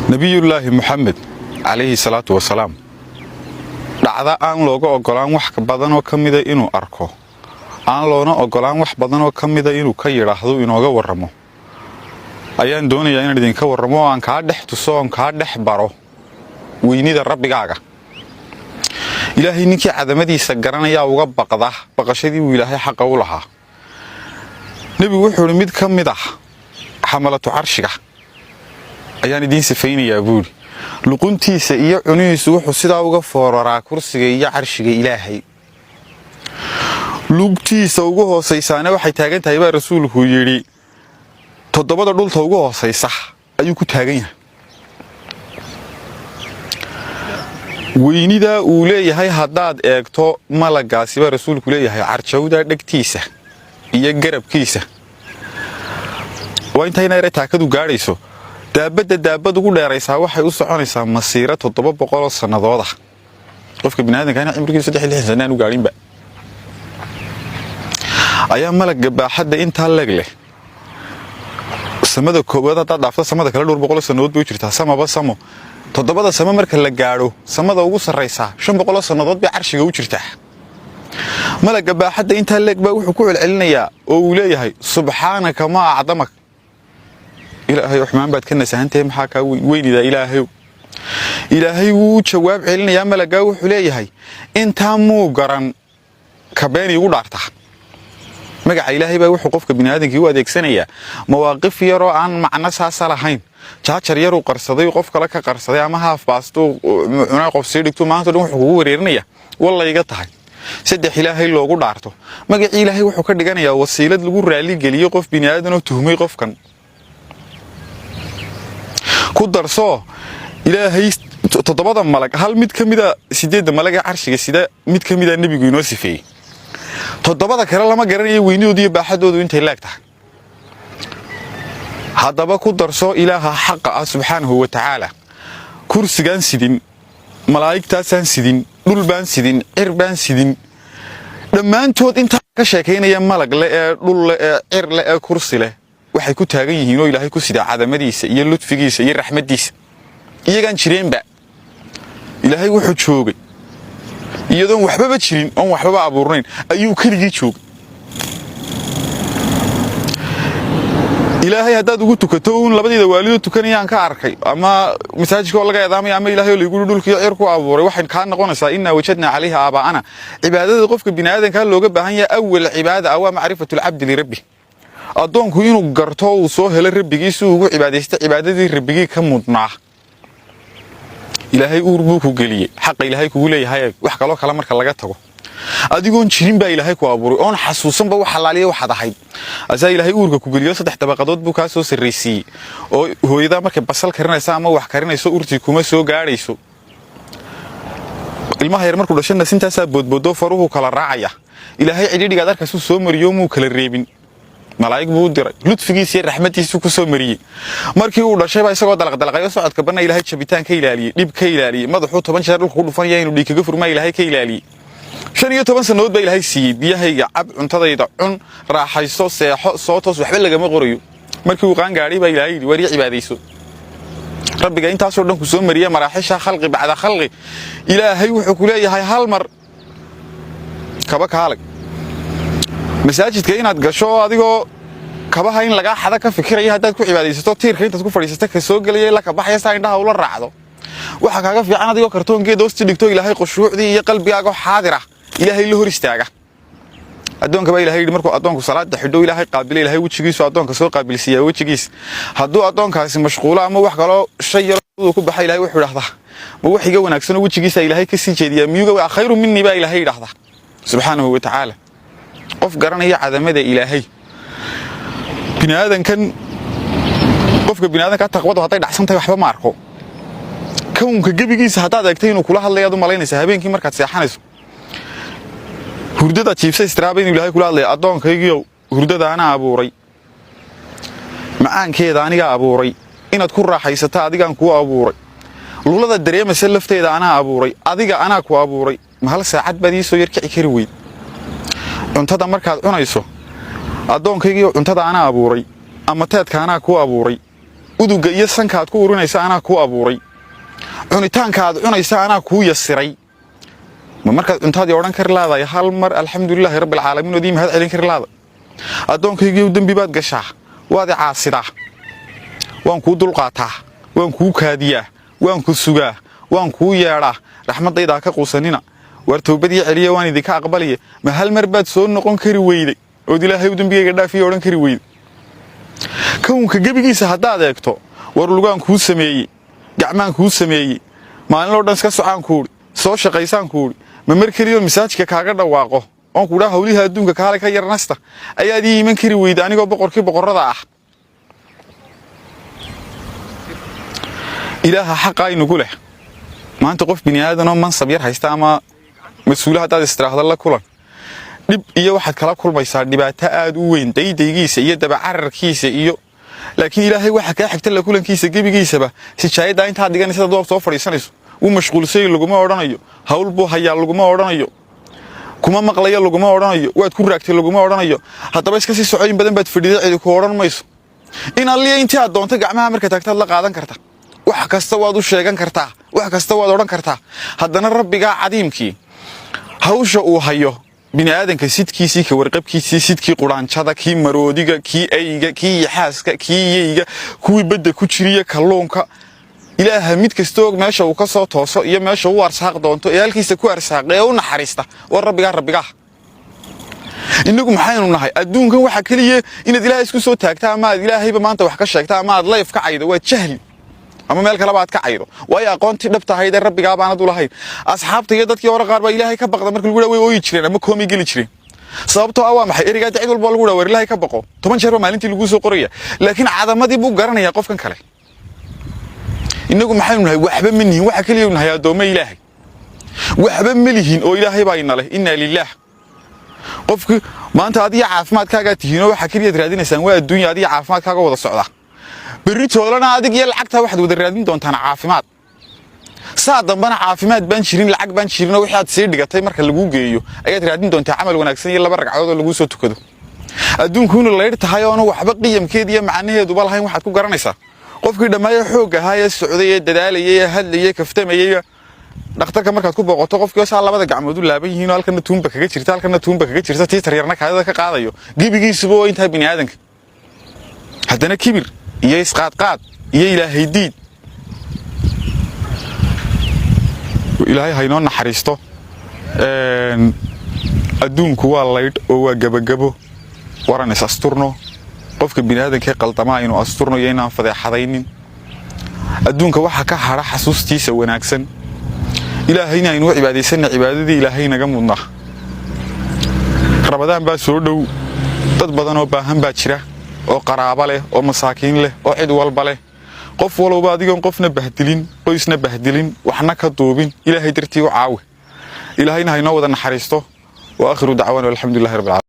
نبي الله محمد عليه الصلاة والسلام dhacda aan looga ogolaan wax badan oo kamida inuu arko aan loona ogolaan wax badan oo kamida inuu ka yiraahdo inooga waramo ayaan doonayaa inaan idinka waramo aan ka dhex tuso aan ka dhex baro weynida rabbigaaga ilaahay ninkii cadamadiisa garanaya uga baqda baqashadii uu ilaahay xaq u lahaa nabigu wuxuu mid kamid ah xamalatu arshiga ayaan idin sifaynayaa buuri luquntiisa iyo cunihiisu wuxuu sidaa uga fooraraa kursiga iyo arshiga ilaahay lugtiisa ugu hooseysaana waxay taagan tahay baa rasuulku yiri todobada dhulta ugu hooseysa ayuu ku taagan yahay weynida uu leeyahay hadaad eegto malagaasi baa rasuulku leeyahay arjawda dhagtiisa iyo garabkiisa waa intayna yara taakadu gaarayso daabad ugu dheeraysaa waxay u soconaysaa masiira 700 sanadood ah qofka bini'aadamka inuu cimrigiisu 60 sano aanu gaarinba ayaa malaga baaxadda inta lag leh samada koobaad hada dhaafta samada kala 200 sanadood bay jirtaa samaba samo 7 samo marka la gaaro samada ugu sareysa 500 sanadood bay arshiga u jirtaa malaga baaxadda inta lag baa wuxuu ku celcelinayaa oo uu leeyahay subhanaka ma a'damak إلهي وحمان بعد كنا سهنتي محاكا وين إذا إلهي وجواب علنا يا ملقا وحليه هاي أنت مو قرن كباني ودارته مجا إلهي بقى وحقوفك بني آدم كيو هذيك سنة مواقف يرو عن مع ناس صالحين شاطر يرو قرصدي وقفك لك قرصدي ما هاف باستو أنا قف سيرك تو ما تدوم حقوق ريرنية والله يقطعه سد إلهي لو قدارته مجا إلهي وحكر دجاني يا وسيلة لقول رالي جليه قف بني آدم وتهمي قف كان كودرسو إلهي تطبطا ملك هل ميت كميدا سيدة ملك عرشك سيدة ميت كميدا النبي ينوسي فيه تطبطا كرا لما قرني وينيو دي بحدود وانت لاكتها هذا با كودرسو إله حق سبحانه وتعالى كرسي جان سيدين ملايك تاسان سيدين دولبان سيدين عربان سيدين لما انتو انت كشاكين يا ملك لا دول عر لا كرسي له waxay ku taagan yihiin oo ilaahay ku sida cadamadiisa iyo ludfigiisa iyo raxmadiisa iyagan jireenba ilaahay wuxuu joogay iyadoo waxba jirin oo waxba abuurnayn ayuu kaliya joogay ilaahay hadaad ugu tukato labadii waalido tukanayaan ka arkay ama masaajidka laga eedaamay ama ilaahay oo lagu dhulkiyo cir ku abuuray waxaan ka noqonaysaa inna wajadna calayha aabaana cibaadada qofka bini'aadanka looga baahan yahay awwal cibaada aw ma'rifatu al-abd li rabbi adoonku inuu garto uu soo helo rabbigiisa ugu cibaadeysta cibaadadii rabbigii ka mudnaa ilaahay uurbu ku galiyay xaq ilaahay kugu leeyahay wax kala marka laga tago adigoon jirin baa ilaahay ku abuuray oon xasuusanba wax xalaaliye wax adahay asaa ilaahay uurka ku galiyo 3 dabaqadood buu ka soo sareysay oo hooyada markay basal karinaysa ama wax karinayso urti kuma soo gaarayso ilmaha yar markuu dhashana sintaasa boodboodo faruhu kala raacaya ilaahay cidhiidhiga darkaas soo mariyo muu kala reebin malaa'ig buu diray ludfigiisa iyo raxmadiisa ku soo mariyay markii uu dhashay baa isagoo dalqayo socodka banaa ilaahay jabitaan ka ilaaliyay dhib ka ilaaliyay madaxu 10 jeer dhulka ku dhufan yahay inuu dhiig kaga furmaa ilaahay ka ilaaliyay 15 sanadood baa ilaahay siiyay biyahayga cab cuntadayda cun raaxayso seexo soo toos waxba laga ma qorayo markii uu qaan gaari baa ilaahay wari cibaadayso rabbiga intaas oo dhan ku soo mariyay maraaxisha khalqi bacda khalqi ilaahay wuxuu ku leeyahay hal mar kaba kaalag masaajidka inaad gasho adigoo kabaha in laga xada ka fikiraya hadaad ku cibaadeysato tiirka intaad ku fadhiisato ka soo galiyay la ka baxaysa indhaha ula raacdo waxa kaaga fiican adigoo kartoonkeeda hoosta dhigto ilaahay qushuucdii iyo qalbigaaga xaadira ilaahay la hor istaaga adoonka baa ilaahay markuu adoonku salaada xidho ilaahay qaabilay ilaahay wajigiisu adoonka soo qaabilsiyaa wajigiis hadduu adoonkaasi mashquula ama wax kale shay yar uu ku baxay ilaahay wuxuu yiraahdaa ma waxiga wanaagsan wajigiisa ilaahay ka sii jeediyaa miyuga waa khayru minni baa ilaahay yiraahdaa subhanahu wa ta'ala qof garanaya cadamada ilaahay bini'aadankan qofka bini'aadanka taqwadu haday dhacsantahay waxba ma arko koonka gabigiisa hadaad eegtay inuu kula hadlayo aad malaynaysaa habeenkii markaad seexanayso hurdada jiifsa istiraabay inuu ilaahay kula hadlayo adoonkaygiyo hurdada ana abuuray macaankeeda aniga abuuray inaad ku raaxaysato adigaan ku abuuray lulada dareemaysa lafteeda ana abuuray adiga ana ku abuuray ma hal saacad baad ii soo yarkici kari weyd cuntada markaad cunayso adoonkaygiyo cuntada ana abuuray ama teedka ana ku abuuray uduga iyo sankaad ku urinaysa anaa ku abuuray cunitaankaad cunaysa anaa ku yasiray ma markaad cuntaadii odhan kari laadahay hal mar alxamdulilaahi rabbil caalamiin oo diimahad celin kari laada addoonkaygiiu dembi baad gashaa waad i caasidaa waan kuu dulqaataa waan kuu kaadiyaa waan ku sugaa waan kuu yeedhaa raxmaddaydaa ka quusanina waar toobadii celiya waan idinka aqbaliya ma hal mar baad soo noqon kari weyday ood ilaahay u dembigayga dhaafiya odhan kari weyday kownka gebigiisa haddaad eegto war lugaan kuu sameeyey gacmaan kuu sameeyey maalinoo dhan iska socaan kuudhi soo shaqaysaan kuudhi ma mar keliyo masaajidka kaaga dhawaaqo oon kuudhaa hawliha adduunka kaale ka yarnasta ayaad ii iman kari weyda anigoo boqorkii boqorrada ah ilaaha xaqaa inugu leh maanta qof bini aadanoo mansab yar haysta ama mas-uula haddaad istiraahda la kulan dhib iyo waxaad kala kulmaysaa dhibaato aad u weyn daydaygiisa iyo dabacararkiisa iyo laakiin ilaahay waxa kaa xigta la kulankiisa gebigiisaba sijaayaddaa intaad dhiganaysa dad soo fadhiisanayso wuu mashquulsay laguma odhanayo hawl buu hayaa laguma odhanayo kuma maqlayo laguma odhanayo waad ku raagtay laguma odhanayo haddaba iska sii socooyin badan baad fadhiida cidi ku odhan mayso in alliya intii aad doonta gacmaha marka taagtaad la qaadan karta wax kasta waad u sheegan kartaa wax kasta waad odhan kartaa haddana rabbigaa cadiimkii hawsha uu hayo bini aadanka sidkiisii ka warqabkiisii sidkii quraanjada kii maroodiga kii ayga kii yaxaaska kii yeyga kuwii badda ku jiriya kalluunka ilaaha mid kasta og meesha uu ka soo tooso iyo meesha uu arsaaq doonto ee halkiisa ku arsaaqay ee u naxariista war rabbigaa inagu maxaynu nahay adduunkan waxa kaliya inaad ilaahay isku soo taagtaa ama aad ilaahayba maanta wax ka sheegtaa ama aad layf ka caydo waa jahli ama meel kale baad ka caydo waayo aqoontii dhabta ahayd ee rabbigaa baanad u lahayn asxaabta iyo dadkii hore qaar baa ilaahay ka baqda marka lagu way ooyi jireen ama koomay geli jireen sababtoo ah waa maxay erigaa cid walba lagu war ilaahay ka baqo 10 jeer maalintii lagu soo qoraya laakiin cadamadii buu garanaya qofkan kale inagu maxaynu nahay waxba minnihin waxa kaliya uu nahay adooma ilaahay waxba malihin oo ilaahay baa inala inna lillaah qofku maanta adiga caafimaadkaaga tihiin waxa kaliya raadinaysaan waa adduunyo adiga caafimaadkaaga wada socda beritoolana adig iyo lacagta waxaad wada raadin doontaan caafimaad saa dambana caafimaad baan jirin lacag baan jirin wixii aad sii dhigatay marka lagu geeyo ayaad raadin doontaa amal wanaagsan iyo laba ragcadood oo lagu soo tukado adduunkuuna leeyr tahay oo waxba qiyamkeed iyo macnaheedu ba lahayn waxaad ku garanaysaa qofkii dhammaay xoog ahaa ee socday ee dadaalayay ee hadlayay kaftamayay dhakhtarka markaad ku booqato qofkii saa labada gacmood u laaban yihiin halkana tuumba kaga jirta tii taryarna kaada ka qaadayo gibigiisuba oo inta bini aadanka haddana kibir iyo isqaad iyo ilaahay diid ilaahay hayno naxariisto adduunku waa laydh oo waa gabagabo waran is asturno qofka bini aadanka qaldamaa inuu asturno iyo inaan fadeexadaynin adduunka waxa ka hara xasuustiisa wanaagsan ilaahayna inuu cibaadaysan cibaadadii ilaahay naga mudna rabadaan baa soo dhow dad badan oo baahan baa jira oo qaraabo leh oo masaakiin leh oo cid walba leh qof walba adigoon qofna bahdilin qoysna bahdilin waxna ka duubin ilaahay dartii u caawi ilaahayna hayno wada naxariisto wa aakhiru dacwana alxamdulillahi rabbil aalamiin